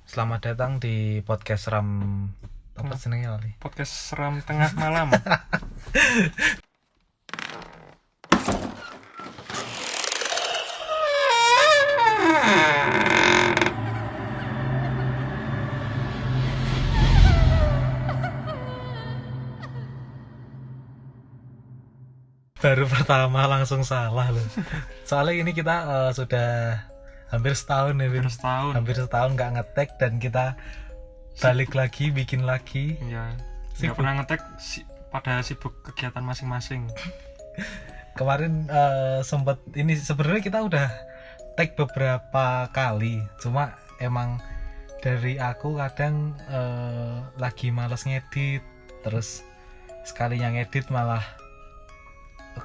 Selamat datang di podcast Ram apa senengnya kali. Podcast seram tengah malam. Baru pertama langsung salah loh. Soalnya ini kita sudah hampir setahun ya, Vin. Hampir setahun. Hampir setahun nggak ngetek dan kita balik lagi bikin lagi. Iya. Nggak Sibuk. pernah ngetek pada sibuk kegiatan masing-masing. Kemarin sempat ini sebenarnya kita udah tag beberapa kali, cuma emang dari aku kadang lagi males ngedit, terus sekali yang ngedit malah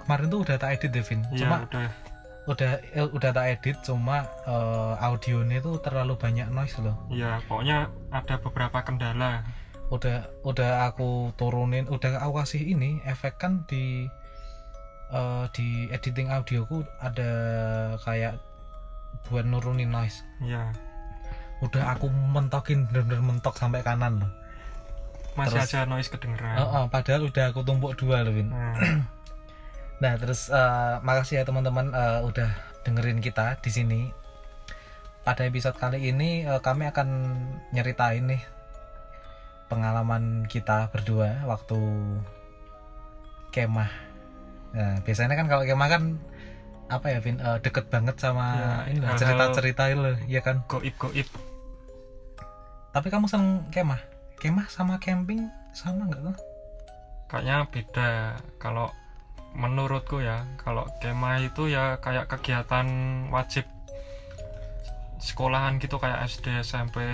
kemarin tuh udah tak edit Devin, cuma Iya, udah tak edit, cuma audionya tuh terlalu banyak noise loh. Iya, pokoknya ada beberapa kendala. Udah aku turunin, udah aku kasih ini efek kan di editing audioku ada kayak buat nurunin noise. Iya. Udah aku mentokin, bener-bener mentok sampai kanan loh. Masih Terus, aja noise kedengeran. padahal udah aku tumpuk 2 loh, Win. Nah, terus makasih ya teman-teman udah dengerin kita di sini. Pada episode kali ini kami akan nyeritain nih pengalaman kita berdua waktu kemah. Nah, biasanya kan kalau kemah kan apa ya, Vin, deket banget sama Ya, ini loh, hal-hal cerita-cerita itu loh, ya kan? Goib-goib. Tapi kamu seneng kemah? Kemah sama camping sama nggak tuh? Kayaknya beda. Kalau menurutku ya, kalau kemah itu ya kayak kegiatan wajib sekolahan gitu, kayak SD, SMP,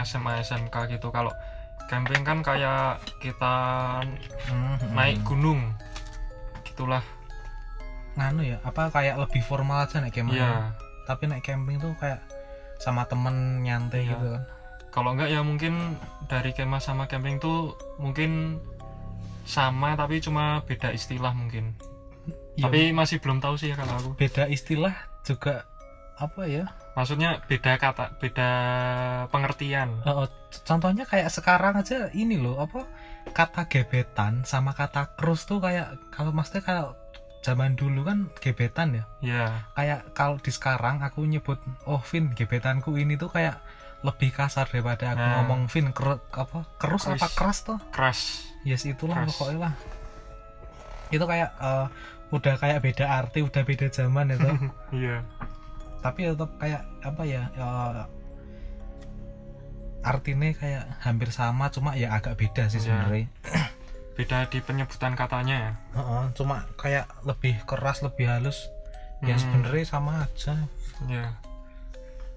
SMA, SMK gitu. Kalau camping kan kayak kita naik gunung gitulah. Nganu ya, apa kayak lebih formal aja naik kemah. Iya. Tapi naik camping tuh kayak sama temen nyantai Iya. gitu kan. Kalau enggak ya mungkin dari kemah sama camping tuh mungkin sama tapi cuma beda istilah mungkin. Ya, Tapi masih belum tahu sih ya kalau aku. beda istilah juga apa ya? Maksudnya beda kata, beda pengertian. Contohnya kayak sekarang aja ini loh, apa kata gebetan sama kata krus tuh kayak, kalau maksudnya kalau zaman dulu kan gebetan ya. Iya. Kayak kalau di sekarang aku nyebut, oh Vin, gebetanku ini tuh kayak lebih kasar daripada aku ngomong Vin kerus apa keras tuh. Keras. Yes, itulah Keras. pokoknya lah. Itu kayak udah kayak beda arti, udah beda zaman itu. Iya. Tapi tetap kayak apa ya, artinya kayak hampir sama, cuma ya agak beda sih Iya. sebenarnya. Beda di penyebutan katanya ya. Cuma kayak lebih keras, lebih halus. Ya sebenarnya sama aja. Iya.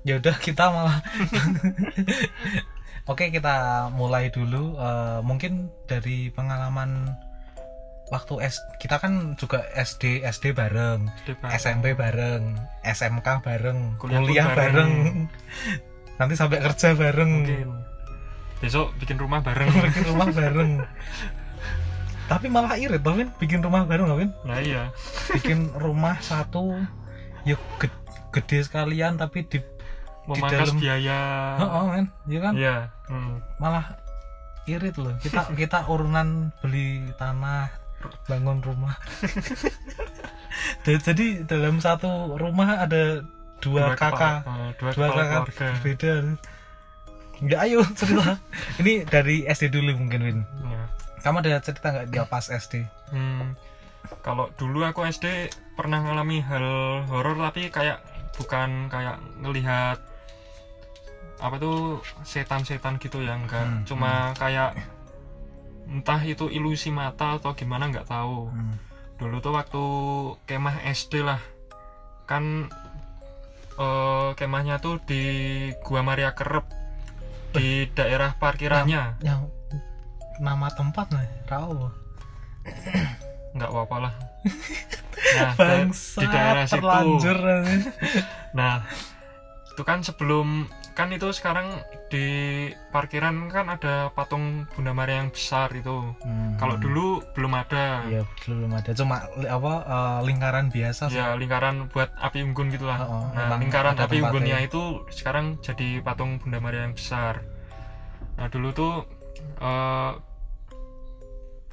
Ya udah, kita malah Oke, kita mulai dulu. Mungkin dari pengalaman waktu kita kan juga SD bareng, SD bareng. SMP bareng, SMK bareng, Kuliah kuliah bareng. bareng. Nanti sampai kerja bareng. Mungkin besok bikin rumah bareng. Bikin rumah bareng. Tapi malah irit toh, Vin, bikin rumah bareng loh, Vin. Nah iya. Bikin rumah satu yuk gede sekalian, tapi di Memangkas dalam biaya. men, ya kan? Iya. Malah irit loh. Kita urunan beli tanah, bangun rumah. Jadi dalam satu rumah ada dua kakak, dua kakak keluarga. berbeda. Enggak, ayo cerita. Ini dari SD dulu mungkin, Win. Iya. Kamu ada cerita nggak dia pas SD? Kalau dulu aku SD pernah ngalami hal horor, tapi kayak bukan kayak ngelihat apa tuh setan-setan gitu ya, enggak. Cuma kayak entah itu ilusi mata atau gimana, nggak tahu. Dulu tuh waktu kemah SD lah, kan kemahnya tuh di Gua Maria Kerep, di daerah parkirannya. Yang nama tempat nih, tahu. Nggak apa-apa lah. Nah, Bangsa di daerah situ. terlanjur. Nah, itu kan sebelum kan itu sekarang di parkiran kan ada patung Bunda Maria yang besar itu. Kalau dulu belum ada. Iya, belum ada. Cuma lingkaran biasa sih. Ya, lingkaran buat api unggun gitulah. Nah, lingkaran api unggunnya itu sekarang jadi patung Bunda Maria yang besar. Nah, dulu tuh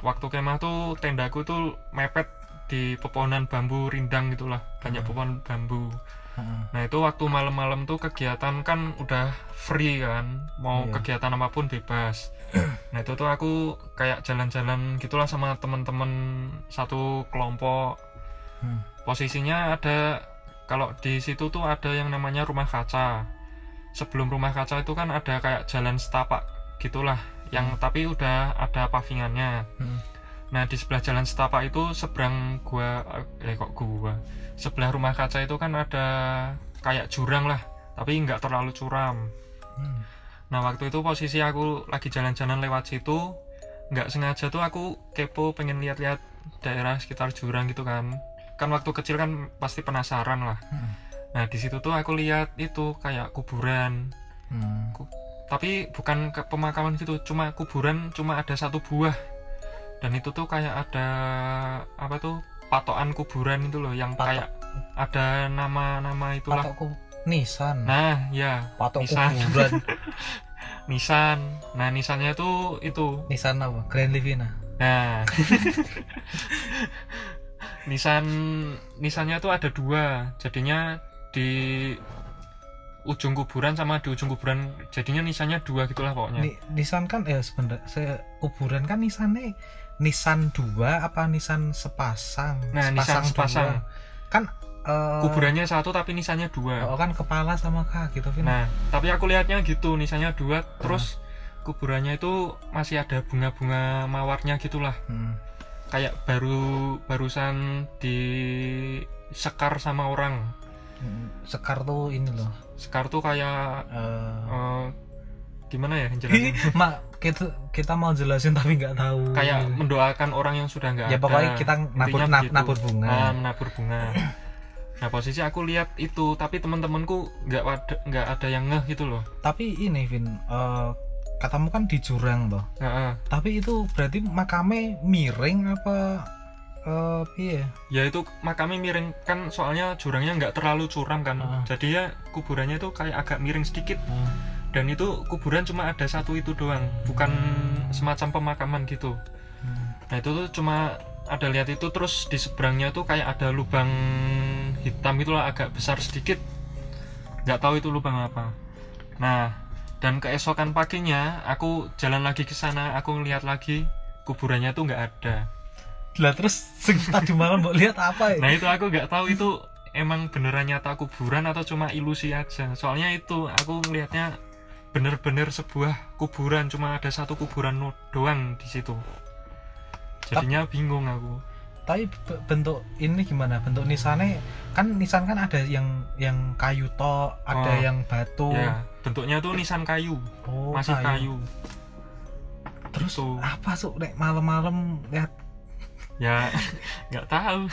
waktu kemah tuh tendaku tuh mepet di pepohonan bambu rindang gitulah, banyak pepohonan bambu. Nah itu waktu malam-malam tuh kegiatan kan udah free kan, mau kegiatan apapun bebas. Nah itu tuh aku kayak jalan-jalan gitulah sama temen-temen satu kelompok. Posisinya ada, kalau di situ tuh ada yang namanya rumah kaca. Sebelum rumah kaca itu kan ada kayak jalan setapak gitulah, yang tapi udah ada pavingannya. Nah di sebelah jalan setapak itu seberang sebelah rumah kaca itu kan ada kayak jurang lah, tapi nggak terlalu curam. Nah waktu itu posisi aku lagi jalan-jalan lewat situ, nggak sengaja tuh aku kepo pengen lihat-lihat daerah sekitar jurang gitu kan waktu kecil kan pasti penasaran lah. Nah di situ tuh aku lihat itu kayak kuburan. Tapi bukan ke pemakaman gitu, cuma kuburan, cuma ada satu buah. Dan itu tuh kayak ada apa tuh patokan kuburan itu loh, yang kayak ada nama-nama itulah. Patok nisan. Nah ya, patok nisan. Kuburan. Nisan. Nah nisannya tuh itu nisan apa? Grand Livina. Nah nisannya tuh ada dua, jadinya di ujung kuburan sama di ujung kuburan, jadinya nisannya dua gitulah pokoknya. Nisan kan sebenarnya kuburan kan nisannya nisan dua apa nisan sepasang? Nah nisan sepasang kan kuburannya satu tapi nisannya dua. Kan kepala sama kaki gitu. Nah tapi aku lihatnya gitu, nisannya dua, terus kuburannya itu masih ada bunga-bunga mawarnya gitulah. Kayak barusan disekar sama orang. Sekar tuh ini loh. Sekar tuh kayak gimana ya jelasin? kita mau jelasin tapi nggak tahu. Kayak mendoakan orang yang sudah nggak ada. Ya pokoknya kita nabur bunga. Menabur bunga. Nah posisi aku lihat itu, tapi teman-temanku nggak ada yang ngeh gitu loh. Tapi ini Vin, katamu kan di jurang toh. Tapi itu berarti makamnya miring apa? Iya. Ya itu makamnya miring kan, soalnya jurangnya nggak terlalu curam kan. Jadi ya kuburannya itu kayak agak miring sedikit. Dan itu kuburan cuma ada satu itu doang, bukan semacam pemakaman gitu. Nah itu tuh cuma ada lihat itu, terus di seberangnya tuh kayak ada lubang hitam itulah, agak besar sedikit. Nggak tahu itu lubang apa. Nah dan keesokan paginya aku jalan lagi ke sana, aku ngeliat lagi kuburannya tuh nggak ada. Lah terus tadi malam mau lihat apa ya? Nah itu aku nggak tahu itu emang beneran nyata kuburan atau cuma ilusi aja. Soalnya itu aku ngelihatnya bener-bener sebuah kuburan, cuma ada satu kuburan doang di situ. Jadinya bingung aku. Tapi bentuk ini gimana? Bentuk nisannya kan, nisan kan ada yang kayu tok, ada yang batu. Ya, bentuknya tuh nisan kayu. Masih kayu. Terus tuh apa tuh nek malam-malam lihat? Ya nggak tahu.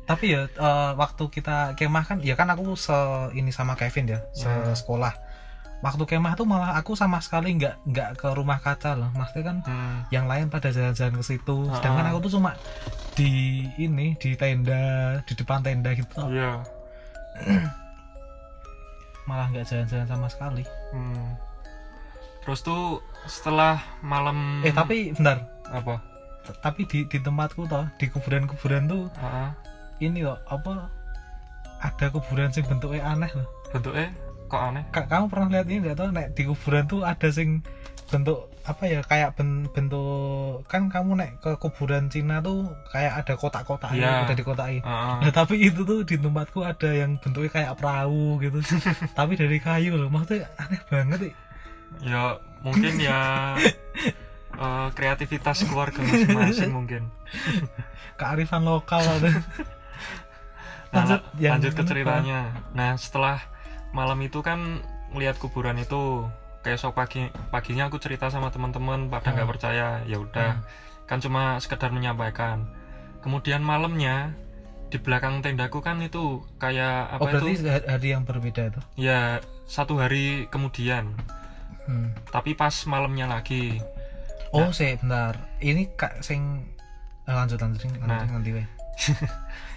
Tapi ya waktu kita kemah kan, ya kan aku ini sama Kevin ya, sekolah. Waktu kemah tuh malah aku sama sekali nggak ke rumah kaca loh, maksudnya kan yang lain pada jalan-jalan ke situ, sedangkan aku tuh cuma di tenda, di depan tenda gitu. Iya. Malah nggak jalan-jalan sama sekali. Terus tuh setelah malam. Tapi bentar. Apa? Tapi di tempatku toh, di kuburan-kuburan tuh ini loh, apa, ada kuburan sing bentuknya aneh loh. Bentuknya kok aneh? Kamu pernah lihat ini nggak tau? Nek di kuburan tuh ada sing bentuk apa ya, kayak bentuk kan, kamu nek ke kuburan Cina tuh kayak ada kotak-kotak udah dikotakin. Nah tapi itu tuh di tempatku ada yang bentuknya kayak perahu gitu. Tapi dari kayu loh, maksudnya aneh banget. Ya mungkin ya kreativitas keluarga masing-masing mungkin. Kearifan lokal ada. Lanjut ke ceritanya. Nah setelah malam itu kan melihat kuburan itu, keesok paginya aku cerita sama teman-teman, pada nggak percaya. Ya udah, kan cuma sekedar menyampaikan. Kemudian malamnya di belakang tendaku kan itu kayak Oh apa berarti itu hari yang berbeda tuh. ya 1 hari kemudian, tapi pas malamnya lagi. Oh sih bentar, ini kak sing lanjut Nah. nanti weh.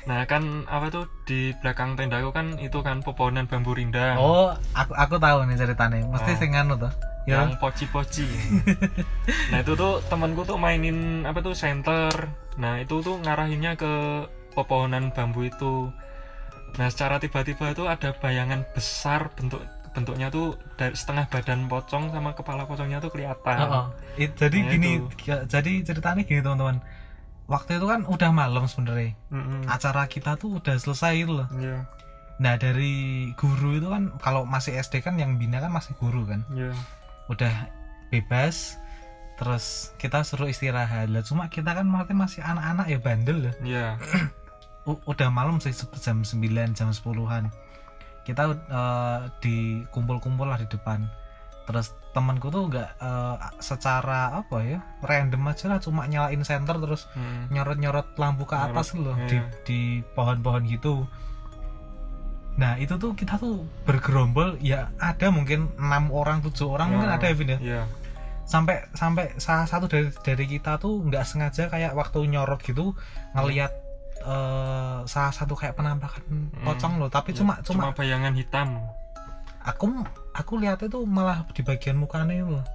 Nah kan apa tuh di belakang tendaku kan itu kan pepohonan bambu rindang. Oh aku tahu nih ceritanya, mesti Oh. sing anu tuh ya. Yang poci-poci. Nah itu tuh temanku tuh mainin apa tuh senter. Nah itu tuh ngarahinnya ke pepohonan bambu itu. Nah secara tiba-tiba itu ada bayangan besar, bentuknya tuh dari setengah badan pocong sama kepala pocongnya tuh kelihatan. Jadi Nah, gini itu. jadi ceritanya gini teman-teman, waktu itu kan udah malam sebenarnya, Mm-mm. acara kita tuh udah selesai itu loh. Iya, Nah dari guru itu kan, kalau masih SD kan yang bina kan masih guru kan, iya. udah bebas, terus kita suruh istirahat lah. Cuma kita kan masih anak-anak ya, bandel lah. Iya. Udah malam sih, jam 9 jam 10-an kita dikumpul-kumpul lah di depan. Terus temanku tuh nggak secara apa ya, random aja lah, cuma nyalain senter terus nyorot-nyorot lampu ke atas loh, iya. di pohon-pohon gitu. Nah itu tuh kita tuh bergerombol ya, ada mungkin 6 orang 7 orang mungkin ada ya Vin ya. Iya. Sampai salah satu dari kita tuh nggak sengaja kayak waktu nyorot gitu ngelihat salah satu kayak penampakan pocong loh, tapi Iya. cuma bayangan hitam. aku lihat itu malah di bagian mukanya itu loh.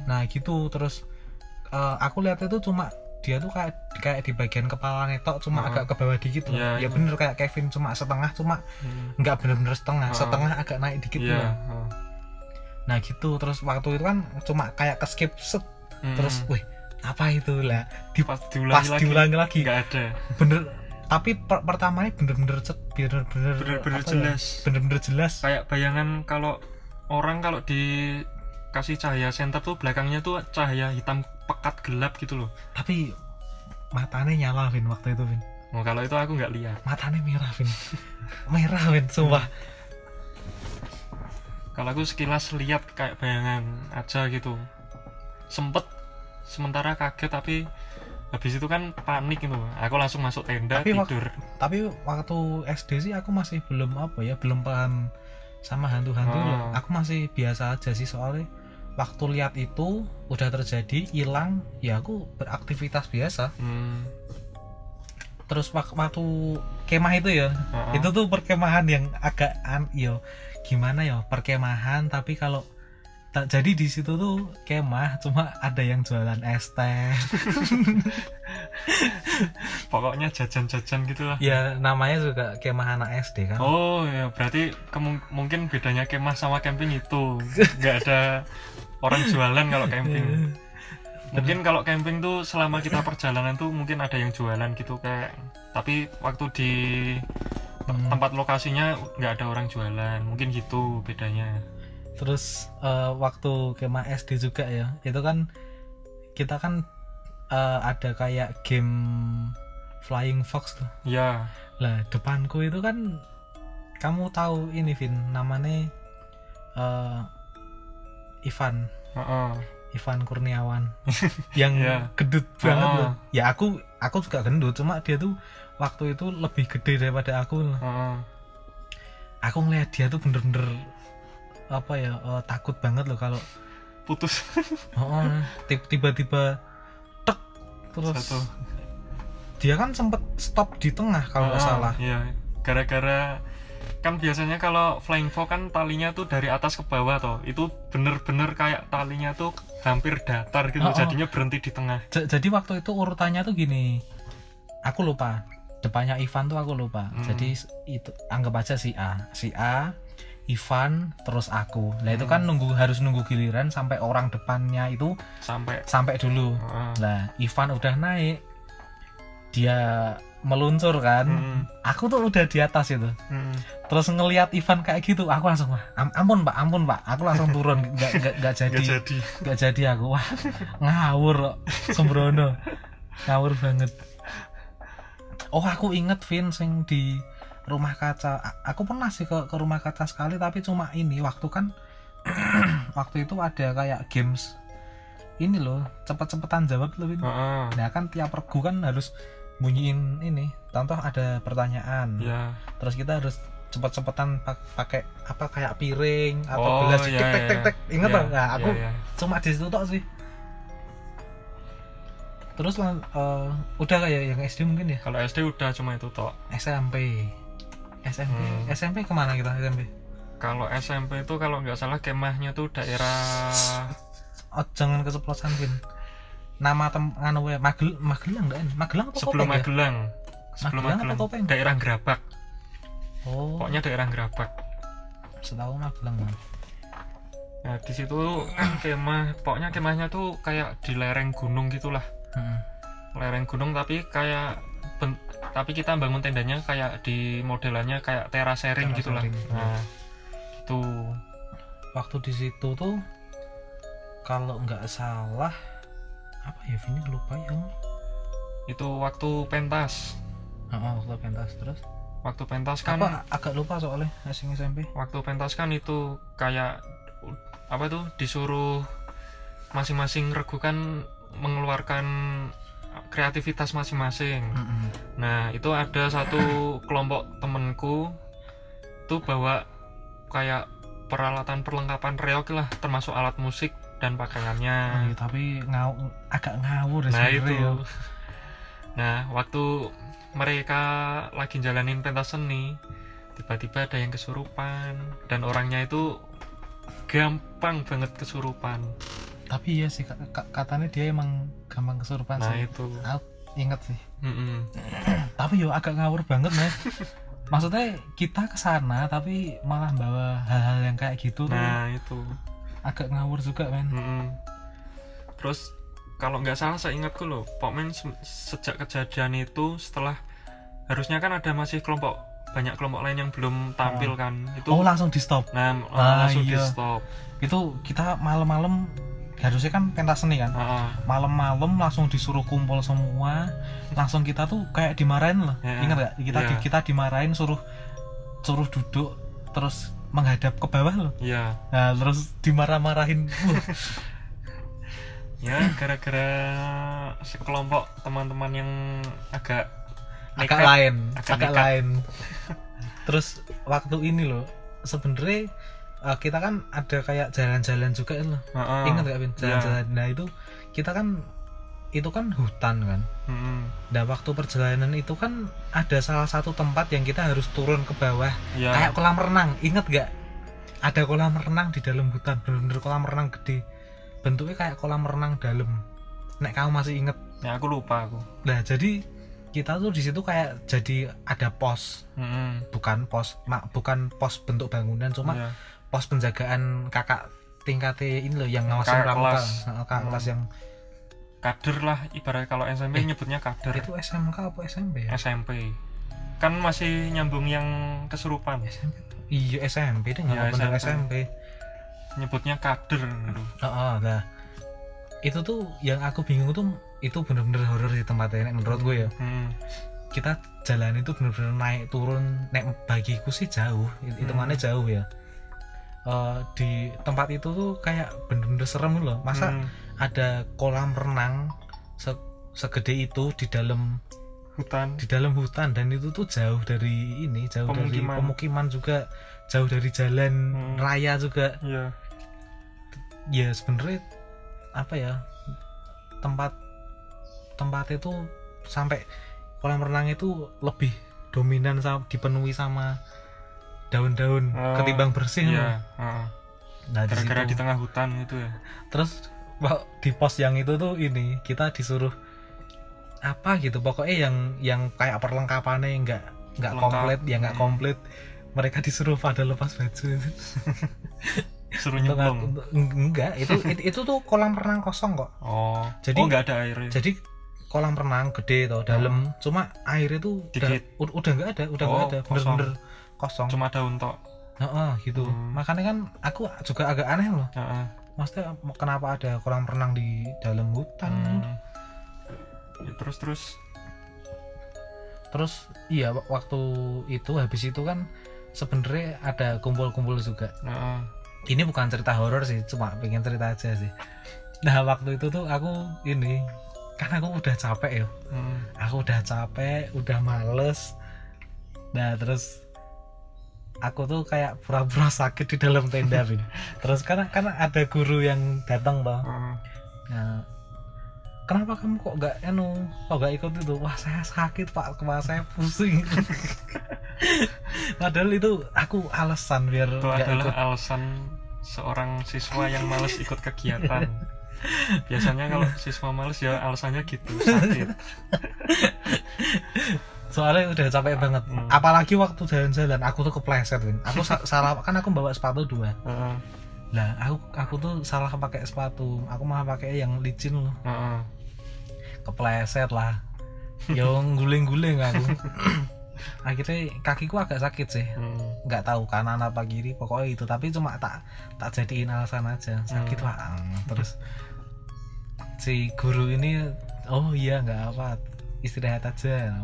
Nah gitu, terus aku lihat itu cuma dia tuh kayak di bagian kepala netok, cuma agak ke bawah dikit loh. Iya, Ya iya. bener kayak Kevin, cuma setengah, cuma nggak bener-bener setengah, setengah agak naik dikit Iya. loh. Nah gitu, terus waktu itu kan cuma kayak ke skip set, terus wih apa itu lah, Pas pas diulangi lagi nggak ada. bener. Tapi pertamanya bener-bener Bener-bener apa jelas. ya, bener-bener jelas. Kayak bayangan kalau dikasih cahaya senter tuh belakangnya tuh cahaya hitam pekat gelap gitu loh. Tapi matanya nyala Vin waktu itu Vin. Oh, kalau itu aku nggak lihat. Matanya merah Vin. Merah Vin, sumpah. Kalau aku sekilas lihat kayak bayangan aja gitu. Sempet sementara kaget, tapi habis itu kan panik gitu. Aku langsung masuk tenda tidur. Tapi waktu SD sih aku masih belum belum paham sama hantu-hantu loh. Aku masih biasa aja sih, soalnya waktu lihat itu udah terjadi, hilang, ya aku beraktivitas biasa. Terus waktu kemah itu ya, itu tuh perkemahan yang agak gimana ya, perkemahan tapi kalau jadi di situ tuh kemah cuma ada yang jualan es teh. Pokoknya jajan-jajan gitulah. Ya namanya juga kemah anak SD kan. Oh ya, berarti mungkin bedanya kemah sama camping itu nggak ada orang jualan kalau camping. Mungkin kalau camping tuh selama kita perjalanan tuh mungkin ada yang jualan gitu kayak, tapi waktu di tempat lokasinya nggak ada orang jualan, mungkin gitu bedanya. Terus waktu kemah SD juga ya, itu kan kita kan ada kayak game Flying Fox tuh. Ya. Lah depanku itu kan, kamu tahu ini Vin, namanya Ivan. Ivan Kurniawan yang gendut banget loh. Ya aku juga gendut, cuma dia tuh waktu itu lebih gede daripada aku loh. Aku ngeliat dia tuh bener-bener takut banget loh kalau putus. Tiba-tiba tek, terus satu. Dia kan sempet stop di tengah kalau nggak salah. Iya, gara-gara kan biasanya kalau flying fox kan talinya tuh dari atas ke bawah toh, itu bener-bener kayak talinya tuh hampir datar gitu, jadinya berhenti di tengah. Jadi waktu itu urutannya tuh gini, aku lupa depannya Ivan tuh, aku lupa. Jadi itu anggap aja si A, Ivan, terus aku. Nah itu kan harus nunggu giliran sampai orang depannya itu sampai dulu. Nah Ivan udah naik, dia meluncur kan, aku tuh udah di atas itu. Terus ngelihat Ivan kayak gitu, aku langsung ampun pak, aku langsung turun. Gak jadi aku. Wah ngawur sembrono, ngawur banget. Oh aku inget Vin, sing di rumah kaca. Aku pernah sih ke rumah kaca sekali, tapi cuma ini waktu kan waktu itu ada kayak games ini loh, cepet-cepetan jawab loh Vin. Nah kan tiap regu kan harus bunyiin ini, contoh ada pertanyaan, Ya. terus kita harus cepet-cepetan pakai apa kayak piring atau Oh, gelas iya, tek tek tek iya. tek, inget Iya, loh. Nah aku iya, iya. cuma di situ tok sih. Terus udah kayak yang SD mungkin ya. Kalau SD udah cuma itu tok. SMP kemana kita SMP? Kalau SMP itu kalau nggak salah kemahnya tuh daerah Oh, jangan keceplosan Vin. Nama anu ya Magelang enggak? Magelang apa sebelum Kopeng ya? Magelang. Sebelum Magelang apa Magelang. Kopeng? Daerah Gerabak. Oh, Pokoknya daerah Gerabak. setahu Magelang. Man. Nah, di situ kan pokoknya kemahnya tuh kayak di lereng gunung gitulah. Hmm. Lereng gunung tapi kayak tapi kita bangun tendanya kayak di modelannya kayak terasering gitulah. Terasering. Nah, itu Waktu di situ tuh kalau nggak salah apa ya Vin lupa yang itu waktu pentas. waktu pentas terus Waktu pentas kan apa agak lupa soalnya asing SMP. waktu pentas kan itu kayak apa tuh disuruh masing-masing regu kan mengeluarkan kreativitas masing-masing. Nah itu ada satu kelompok temenku tuh bawa kayak peralatan perlengkapan reog lah, termasuk alat musik dan pakaiannya. Tapi agak ngawur ya Nah sebenarnya itu ya. Nah waktu mereka lagi jalanin pentas seni, tiba-tiba ada yang kesurupan dan orangnya itu gampang banget kesurupan. Tapi ya sih katanya dia emang gampang kesurupan Nah sih. itu Aku inget sih. Mm-mm. Tapi yo agak ngawur banget Mas. Maksudnya kita kesana tapi malah bawa hal-hal yang kayak gitu tuh Nah itu agak ngawur juga men. Mm-mm. Terus kalau nggak salah saya ingatku loh, Pokmen sejak kejadian itu setelah harusnya kan ada masih banyak kelompok lain yang belum tampil kan itu. Oh langsung di stop. Nah langsung iya. di stop. Itu kita malam-malam harusnya kan pentas seni kan. Malam-malam langsung disuruh kumpul semua, langsung kita tuh kayak dimarahin loh. Ingat gak? Kita dimarahin suruh duduk terus menghadap ke bawah loh. Iya. Nah terus dimarah-marahin. Ya gara-gara sekelompok teman-teman yang agak lain. nekat. Terus waktu ini loh sebenarnya kita kan ada kayak jalan-jalan juga loh. Ingat gak Vin? Jalan-jalan. Nah itu kita kan itu kan hutan kan. Nah waktu perjalanan itu kan ada salah satu tempat yang kita harus turun ke bawah. Kayak kolam renang. Ingat gak? Ada kolam renang di dalam hutan. Bener-bener kolam renang gede. Bentuknya kayak kolam renang dalam. Nek kamu masih inget? Ya aku lupa aku. Nah jadi kita tuh di situ kayak jadi ada pos. Bukan pos bentuk bangunan, cuma pos penjagaan kakak tingkatnya ini loh yang ngawasin pramuka. Kakak kelas yang kader lah ibarat kalau SMP nyebutnya kader. Itu SMK apa SMP ya? SMP. Kan masih nyambung yang kesurupan. SMP. Iya SMP deh, nggak bener SMP. Nyebutnya kader gitu. Nah itu tuh yang aku bingung tuh itu bener-bener horor di tempatnya menurut gue ya. Kita jalan itu bener-bener naik turun, naik bagiku sih jauh, hitungannya jauh ya. Di tempat itu tuh kayak bener-bener serem loh. Masa ada kolam renang segede itu di dalam hutan dan itu tuh jauh dari dari pemukiman juga, jauh dari jalan raya juga. Ya sebenarnya apa ya, tempat itu sampai kolam renang itu lebih dominan dipenuhi sama daun-daun ketimbang bersih. Nah gara-gara di tengah hutan itu ya. Terus di pos yang itu tuh kita disuruh apa gitu, pokoknya yang kayak perlengkapannya nggak komplit ya, nggak komplit. Mereka disuruh pada lepas baju. Suruh nyemplung. Enggak, itu tuh kolam renang kosong kok. Jadi nggak ada airnya. Jadi kolam renang gede tuh dalam, cuma air itu udah nggak ada, bener-bener kosong. Cuma daun tok. Gitu. Makanya kan aku juga agak aneh loh. Maksudnya kenapa ada kolam renang di dalam hutan? Ya, terus iya waktu itu habis itu kan sebenarnya ada kumpul-kumpul juga. Ini bukan cerita horor sih, cuma pengen cerita aja sih. Nah waktu itu tuh aku kan aku udah capek ya. Aku udah capek, udah males. Nah terus aku tuh kayak pura-pura sakit di dalam tenda Vin. Terus karena ada guru yang datang toh. Nah, kenapa kamu kok gak ikut itu? Wah saya sakit pak, kepala saya pusing. Padahal itu aku alasan biar itu gak adalah ikut. alasan seorang siswa yang malas ikut kegiatan. Biasanya kalau siswa malas ya alasannya gitu, sakit. Soalnya udah capek banget. Apalagi waktu jalan-jalan aku tuh kepleset Win. Aku salah kan aku bawa sepatu 2. Lah aku tuh salah pakai sepatu. Aku malah pakai yang licin loh. Kepleset lah. Yo guling-guling aku. Akhirnya kakiku agak sakit sih. Nggak tahu kanan apa kiri, pokoknya itu. Tapi cuma tak jadiin alasan aja. Sakit lah. Terus si guru ini, oh iya nggak apa, istirahat aja.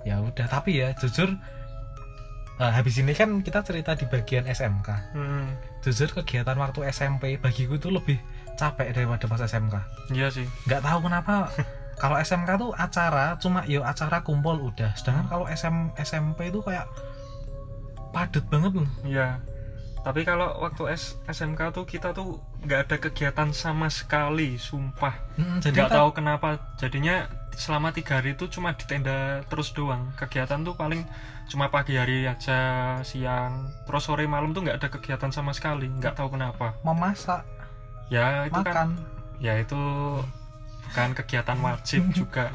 Ya udah, tapi ya jujur habis ini kan kita cerita di bagian SMK. Jujur kegiatan waktu SMP bagiku itu lebih capek daripada pas SMK. Iya sih. Nggak tahu kenapa. Kalau SMK tuh acara cuma acara kumpul udah. Sedangkan kalau SMP itu kayak padet banget loh. Iya. Tapi kalau waktu SMK tuh kita tuh nggak ada kegiatan sama sekali, sumpah. Jadi nggak tahu kenapa. Jadinya selama 3 hari itu cuma di tenda terus doang. Kegiatan tuh paling cuma pagi hari aja, siang, terus sore malam tuh nggak ada kegiatan sama sekali. Nggak tahu kenapa. memasak, Ya itu makan. kan. Ya itu bukan kegiatan wajib juga.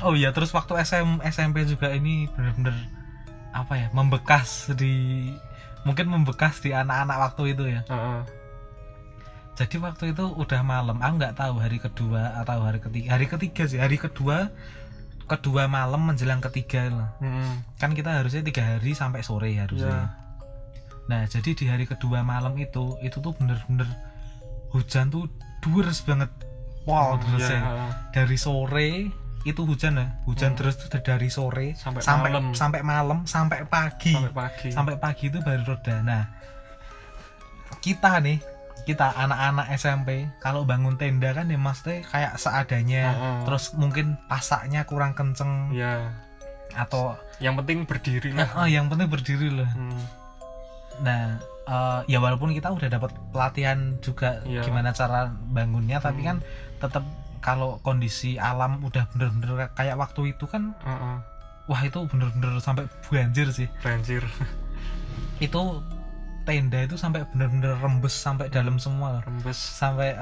Oh iya, terus waktu SMP juga ini benar-benar apa ya, mungkin membekas di anak-anak waktu itu ya. Jadi waktu itu udah malam, aku nggak tahu hari kedua atau hari ketiga sih, hari kedua malam menjelang ketiga loh. Kan kita harusnya 3 hari sampai sore harusnya. Nah jadi di hari kedua malam itu tuh bener-bener hujan tuh deres banget. Wow, deresnya. Dari sore itu hujan ya, deres tuh dari sore sampai malam sampai pagi. Sampai pagi itu baru reda. Nah kita anak-anak SMP kalau bangun tenda kan ya maksudnya kayak seadanya. Terus mungkin pasaknya kurang kenceng. Atau yang penting berdiri lah. Yang penting berdiri lah. Nah ya walaupun kita udah dapat pelatihan juga gimana cara bangunnya, tapi kan tetap kalau kondisi alam udah bener-bener kayak waktu itu kan wah itu bener-bener sampai banjir sih. Itu tenda itu sampai bener-bener rembes sampai dalam semua. Sampai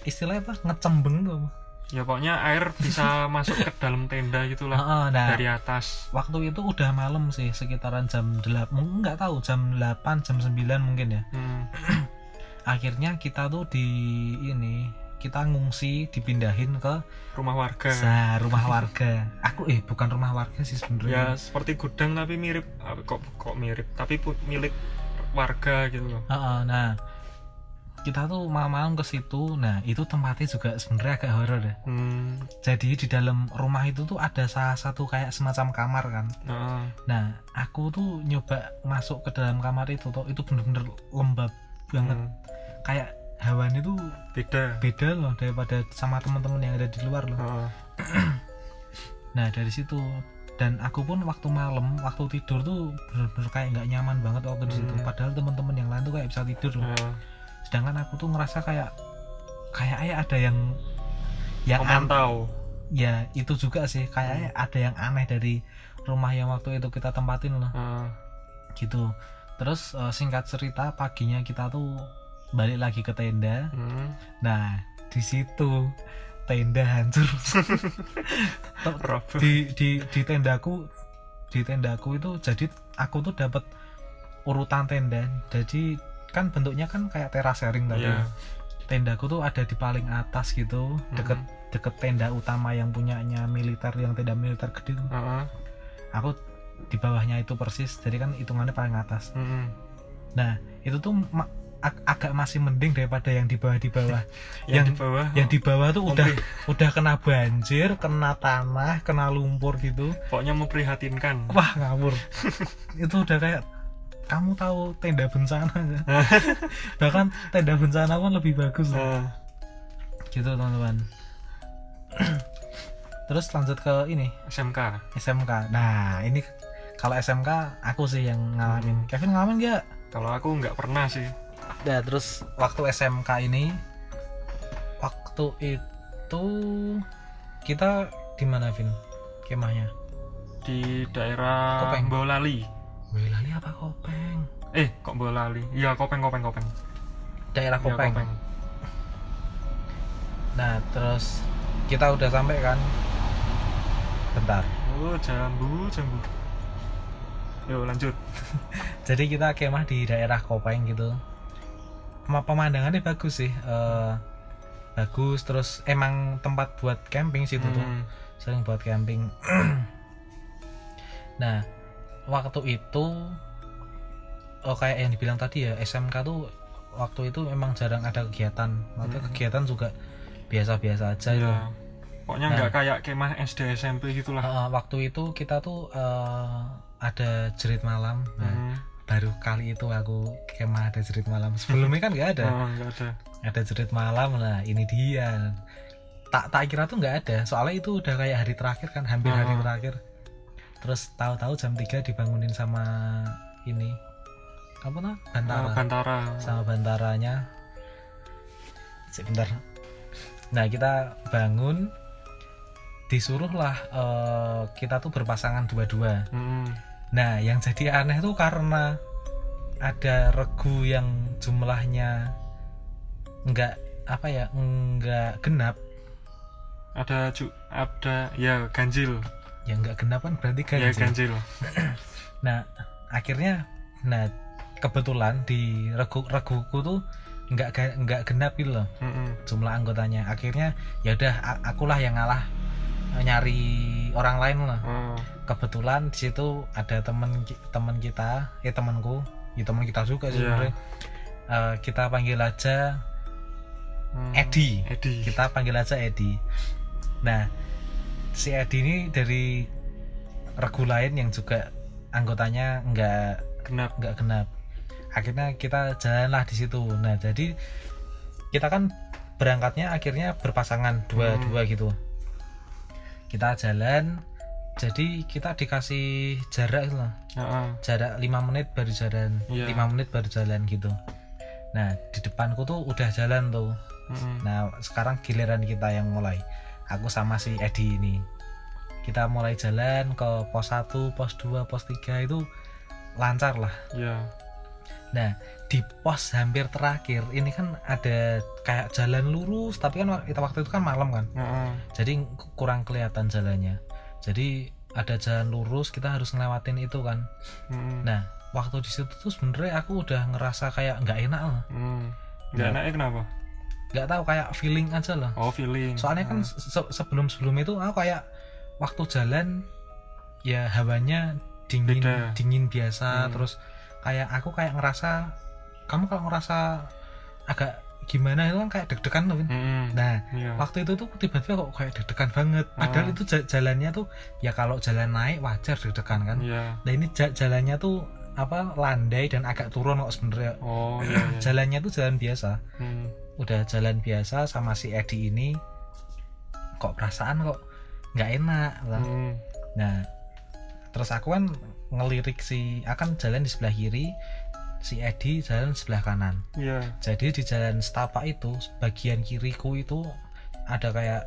istilahnya apa, ngecembeng tuh. Ya pokoknya air bisa masuk ke dalam tenda gitulah. Nah, dari atas. Waktu itu udah malam sih, sekitaran jam 8, nggak tahu jam 8 jam 9 mungkin ya. Akhirnya kita tuh kita ngungsi, dipindahin ke rumah warga. Rumah warga. Aku bukan rumah warga sih sebenarnya. Ya seperti gudang tapi mirip, kok mirip, tapi milik warga gitu loh. Nah kita tuh malam-malam ke situ. Nah itu tempatnya juga sebenarnya agak horor ya. Jadi di dalam rumah itu tuh ada salah satu kayak semacam kamar kan. Nah aku tuh nyoba masuk ke dalam kamar itu tuh, itu bener-bener lembab banget. Kayak hawanya tuh beda loh daripada sama teman-teman yang ada di luar loh. Nah dari situ, dan aku pun waktu malam, waktu tidur tuh bener-bener kayak nggak nyaman banget waktu di situ. Padahal teman-teman yang lain tuh kayak bisa tidur loh. Sedangkan aku tuh ngerasa kayak ada yang memantau. Ya itu juga sih, kayaknya ada yang aneh dari rumah yang waktu itu kita tempatin loh. Gitu. Terus singkat cerita, paginya kita tuh balik lagi ke tenda. Nah di situ tenda hancur. di tendaku itu, jadi aku tuh dapat urutan tenda. Jadi kan bentuknya kan kayak terasering tadi. Tendaku tuh ada di paling atas gitu, deket tenda utama yang punyanya militer, yang tenda militer gede. Aku di bawahnya itu persis, jadi kan hitungannya paling atas. Nah itu tuh agak masih mending daripada yang di bawah. yang di bawah tuh udah kena banjir, kena tanah, kena lumpur gitu. Pokoknya memprihatinkan. Wah ngawur. Itu udah kayak, kamu tahu tenda bencana kan? Bahkan tenda bencana kan lebih bagus. gitu teman-teman. Terus lanjut ke ini SMK. Nah ini kalau SMK aku sih yang ngalamin. Kevin ngalamin nggak? Kalau aku nggak pernah sih. Nah terus waktu SMK ini, waktu itu kita di mana Vin? Kemahnya? Di daerah Kopeng. Boyolali. Boyolali apa Kopeng? Kok Boyolali? Iya, Kopeng. Daerah Iya, Kopeng. Nah terus kita udah sampai kan? Bentar. Oh, jambu. Yuk lanjut. Jadi kita kemah di daerah Kopeng gitu. Pemandangannya bagus sih. Bagus, terus emang tempat buat camping situ tuh. Sering buat camping. Nah waktu itu kayak yang dibilang tadi ya, SMK tuh waktu itu memang jarang ada kegiatan. Maksudnya kegiatan juga biasa-biasa aja ya. itu. Pokoknya nggak kayak kemah SD SMP gitulah. Waktu itu kita tuh ada jerit malam. Nah, baru kali itu aku kemah ada jerit malam. Sebelumnya kan nggak ada. Nggak ada. Ada jerit malam. Nah ini dia. Tak kira tuh nggak ada. Soalnya itu udah kayak hari terakhir kan, hampir hari terakhir. Terus tahu-tahu jam 3 dibangunin sama ini. Apa tuh? Bantara. Sama bantaranya. Sebentar. Nah kita bangun, disuruhlah kita tuh berpasangan dua-dua. Nah yang jadi aneh tuh karena ada regu yang jumlahnya nggak genap. Ada ya ganjil. Ya nggak genap kan berarti ganjil. Ya ganjil. Nah akhirnya, kebetulan di reguku tuh nggak genap gitu loh jumlah anggotanya. Akhirnya ya udah akulah yang ngalah nyari orang lain lah. Kebetulan di situ ada teman kita, temanku, ya teman kita juga sih sebenarnya. Kita panggil aja Edi. Kita panggil aja Edi. Nah si Edi ini dari regu lain yang juga anggotanya nggak genap. Akhirnya kita jalanlah di situ. Nah jadi kita kan berangkatnya akhirnya berpasangan dua gitu. Kita jalan, jadi kita dikasih jarak lah. Jarak 5 menit baru jalan. 5 menit baru jalan gitu. Nah di depanku tuh udah jalan tuh. Nah sekarang giliran kita yang mulai. Aku sama si Edi ini. Kita mulai jalan ke pos 1, pos 2, pos 3 itu lancar lah. Nah di pos hampir terakhir ini kan ada kayak jalan lurus, tapi kan waktu itu kan malam kan. Jadi kurang kelihatan jalannya. Jadi ada jalan lurus, kita harus ngelewatin itu kan. Nah waktu di situ tuh sebenarnya aku udah ngerasa kayak nggak enak lah. Nggak enaknya kenapa? Nggak tahu, kayak feeling aja lah. Feeling. Soalnya kan sebelum itu aku kayak waktu jalan ya hawanya dingin biasa. Terus aku kayak ngerasa, kamu kalau ngerasa agak gimana itu kan kayak deg-degan loh. Nah waktu itu tuh tiba-tiba kok kayak deg-degan banget. Padahal itu jalannya tuh ya kalau jalan naik wajar deg-degan kan. Nah ini jalannya tuh landai dan agak turun kok sebenarnya. Jalannya tuh jalan biasa. Udah jalan biasa sama si Edi ini, kok perasaan kok nggak enak lah. Nah terus aku kan ngelirik akan jalan di sebelah kiri, si Edi jalan sebelah kanan. Jadi di jalan setapak itu bagian kiriku itu ada kayak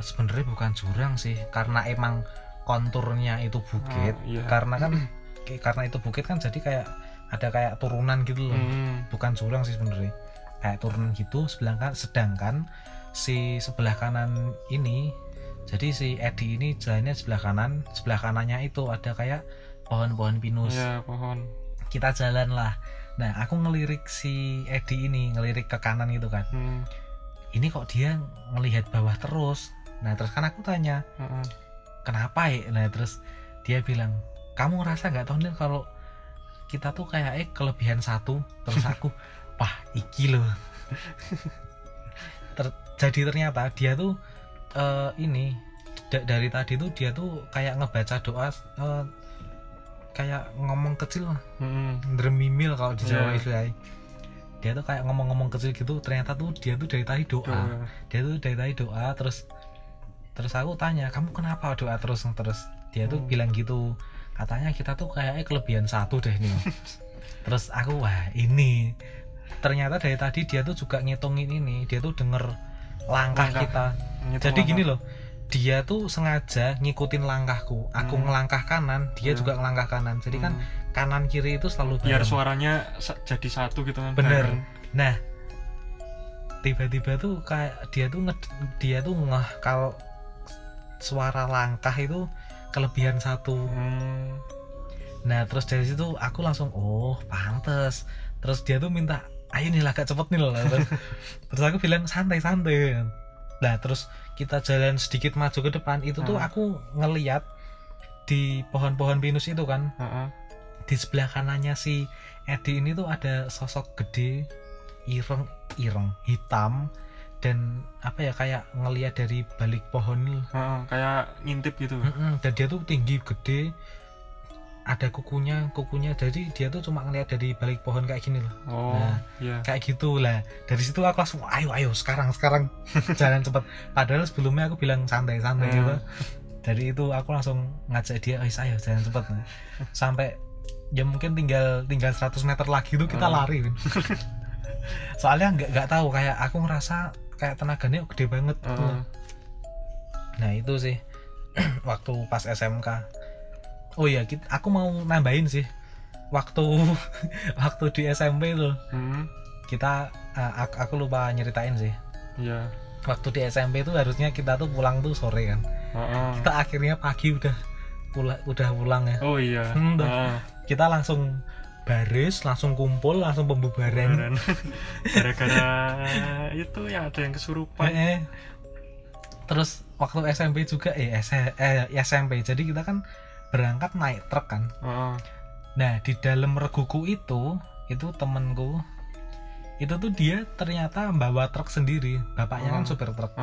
sebenarnya bukan jurang sih, karena emang konturnya itu bukit. Karena itu bukit kan jadi kayak ada kayak turunan gitu loh. Bukan jurang sih sebenarnya, kayak turunan gitu. Sedangkan si sebelah kanan ini, jadi si Edi ini jalannya sebelah kanannya itu ada kayak pohon-pohon pinus. Pohon. Kita jalan lah. Nah aku ngelirik si Edi ini, ngelirik ke kanan gitu kan. Ini kok dia ngelihat bawah terus. Nah terus kan aku tanya, kenapa ya? Nah terus dia bilang, kamu ngerasa nggak Tonil kalau kita tuh kayak kelebihan satu? Terus aku wah iki loh. Jadi ternyata dia tuh ini dari tadi tuh dia tuh kayak ngebaca doa, kayak ngomong kecil lah. Dremimil kalau di Jawa istilahnya. dia tuh kayak ngomong-ngomong kecil gitu, ternyata tuh dia tuh dari tadi doa. Dia tuh dari tadi doa, terus aku tanya, kamu kenapa doa terus dia tuh bilang gitu, katanya kita tuh kayaknya kelebihan satu deh nih. Terus aku, wah ini ternyata dari tadi dia tuh juga ngitungin ini, dia tuh denger langkah kita. Jadi gini loh, dia tuh sengaja ngikutin langkahku, aku ngelangkah kanan, dia juga ngelangkah kanan, jadi kan kanan kiri itu selalu bareng. Biar suaranya jadi satu gitu kan. Bener. Nah tiba-tiba tuh kayak dia tuh ngeh kalau suara langkah itu kelebihan satu. Nah terus dari situ aku langsung, oh pantes. Terus dia tuh minta, ayo nih lah agak cepet nih loh. Terus aku bilang santai. Nah terus kita jalan sedikit maju ke depan, itu tuh aku ngeliat di pohon-pohon pinus itu kan, di sebelah kanannya si Edi ini tuh ada sosok gede, ireng hitam, dan apa ya, kayak ngeliat dari balik pohon, kayak ngintip gitu. Dan dia tuh tinggi gede, ada kukunya, jadi dia tuh cuma ngeliat dari balik pohon kayak gini loh. Kayak gitu lah. Dari situ aku langsung ayo sekarang jalan cepet. Padahal sebelumnya aku bilang santai gitu. Dari itu aku langsung ngajak dia, ayo jalan cepet. Sampai ya mungkin tinggal 100 meter lagi tuh kita lari. Soalnya nggak tahu, kayak aku ngerasa kayak tenaganya gede banget. Nah itu sih waktu pas SMK. Oh iya, aku mau nambahin sih, waktu di SMP tuh kita aku lupa nyeritain sih. Waktu di SMP tuh harusnya kita tuh pulang tuh sore kan. Kita akhirnya pagi udah pulang ya. Oh iya. Kita langsung baris, langsung kumpul, langsung pembubaran. Gara-gara itu ya ada yang kesurupan. Terus waktu SMP juga SMP, jadi kita kan berangkat naik truk kan. Nah di dalam reguku itu temenku itu tuh dia ternyata bawa truk sendiri, bapaknya kan supir truk.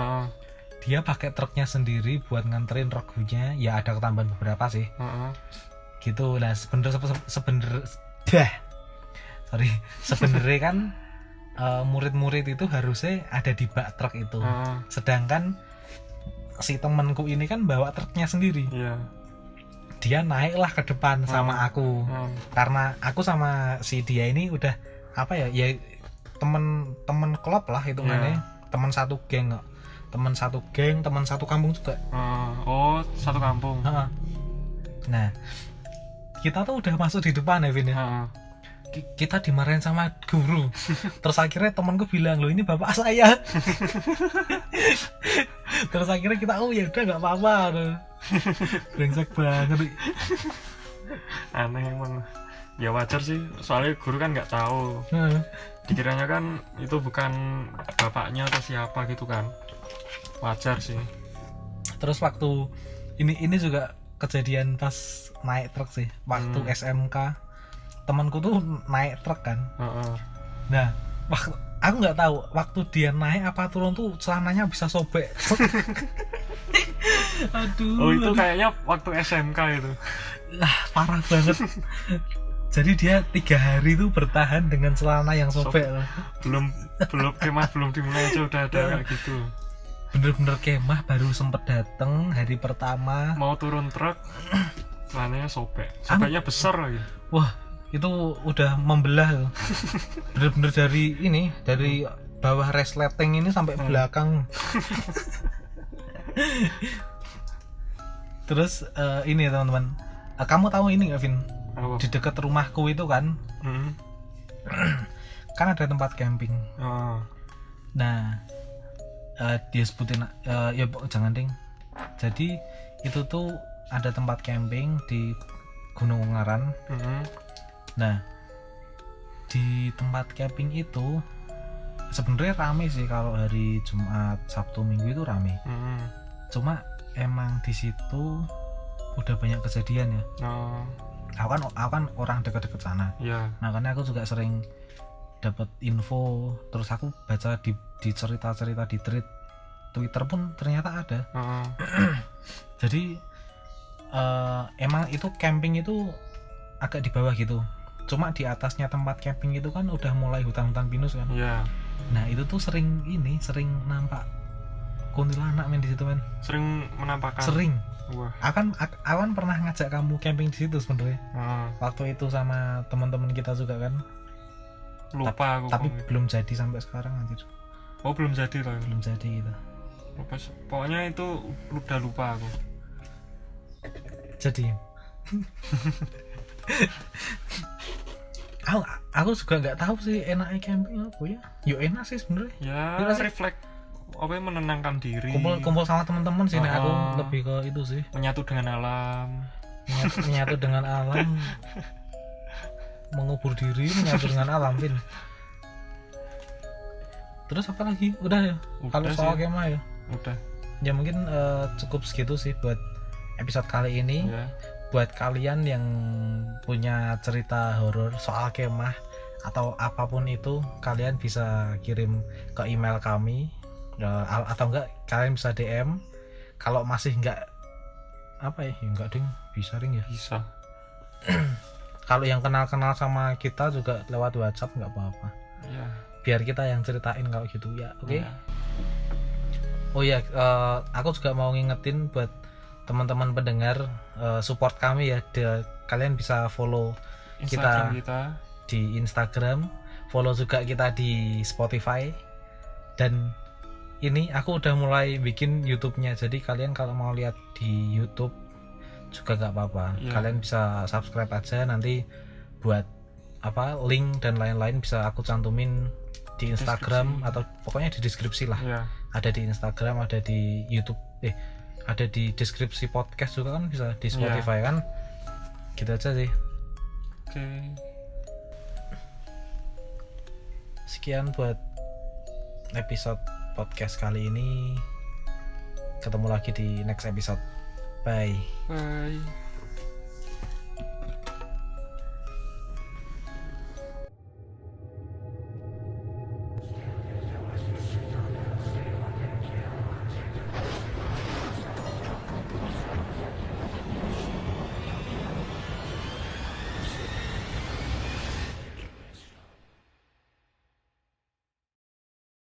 Dia pakai truknya sendiri buat nganterin regunya, ya ada ketambahan beberapa sih. Gitu lah. Sebenarnya kan murid-murid itu harusnya ada di bak truk itu. Sedangkan si temanku ini kan bawa truknya sendiri. Dia naiklah ke depan sama aku. Karena aku sama si dia ini udah apa ya temen klub lah hitungannya. Teman satu geng, teman satu kampung juga. Satu kampung. Nah kita tuh udah masuk di depan ya Vin ya. Kita dimarahin sama guru. Terus akhirnya temanku bilang, loh ini bapak saya. Terus akhirnya kita, oh ya udah nggak apa-apa. Brengsek banget. Aneh emang. Ya wajar sih, soalnya guru kan nggak tahu. Dikiranya kan itu bukan bapaknya atau siapa gitu kan. Wajar sih. Terus waktu ini juga kejadian pas naik truk sih. Waktu SMK temanku tuh naik truk kan. Nah aku nggak tahu waktu dia naik apa turun tuh celananya bisa sobek. Aduh. Itu kayaknya waktu SMK itu. Parah banget. Jadi dia 3 hari tuh bertahan dengan celana yang sobek. Belum kemah belum dimulai aja udah ada kayak gitu. Bener-bener kemah baru sempet dateng hari pertama. Mau turun truk, celananya sobek. Sobeknya besar lagi. Wah itu udah membelah. Bener-bener dari bawah resleting ini sampai belakang. Terus ini teman-teman, kamu tahu ini nggak Vin? Di dekat rumahku itu kan kan ada tempat camping. Nah dia sebutin ya jangan ding. Jadi itu tuh ada tempat camping di Gunung Ungaran. Nah di tempat camping itu sebenarnya rame sih kalau hari Jumat, Sabtu, Minggu itu rame. Cuma emang di situ udah banyak kejadian ya. Aku kan orang deket-deket sana. Makanya aku juga sering dapat info, terus aku baca di cerita-cerita di Twitter pun ternyata ada. Jadi emang itu camping itu agak di bawah gitu. cuma di atasnya tempat camping itu kan udah mulai hutan-hutan pinus kan. Iya. Nah itu tuh sering nampak kuntilanak men di situ men. Sering menampakkan. Sering. Wah. Awan pernah ngajak kamu camping di situ sebenarnya. Waktu itu sama teman-teman kita juga kan. Lupa aku. Tapi belum jadi sampai sekarang anjir. Oh belum jadi loh. Belum jadi gitu. Lupa. Pokoknya itu udah lupa aku. Jadi. aku juga nggak tahu sih enaknya camping apa ya. Yo enak sih sebenarnya. Ya refleks apa ya, menenangkan diri. Kumpul sama teman-teman sih. Nah, aku lebih ke itu sih. Menyatu dengan alam. Menyatu dengan alam. Mengubur diri, menyatu dengan alam, Pin. Terus apa lagi? Udah ya? Kalau soal kemah ya? Udah. Ya mungkin cukup segitu sih buat episode kali ini. Ya. Buat kalian yang punya cerita horor soal kemah atau apapun itu, kalian bisa kirim ke email kami, atau enggak kalian bisa DM. Kalau masih enggak apa ya? Enggak ding, bisa ring ya? Bisa. Kalau yang kenal-kenal sama kita juga lewat WhatsApp nggak apa-apa. Ya. Biar kita yang ceritain kalau gitu ya, oke? Ya. Oh ya, aku juga mau ngingetin buat teman-teman pendengar, support kami ya. Kalian bisa follow Instagram kita di Instagram, follow juga kita di Spotify, dan ini aku udah mulai bikin YouTube-nya. Jadi kalian kalau mau lihat di YouTube juga nggak apa-apa. Kalian bisa subscribe aja, nanti buat apa link dan lain-lain bisa aku cantumin di Instagram atau pokoknya di deskripsi lah. Ada di Instagram, ada di YouTube, ada di deskripsi podcast juga kan, bisa di Spotify kan. Gitu aja sih. Oke. Sekian buat episode podcast kali ini. Ketemu lagi di next episode. Bye. Bye.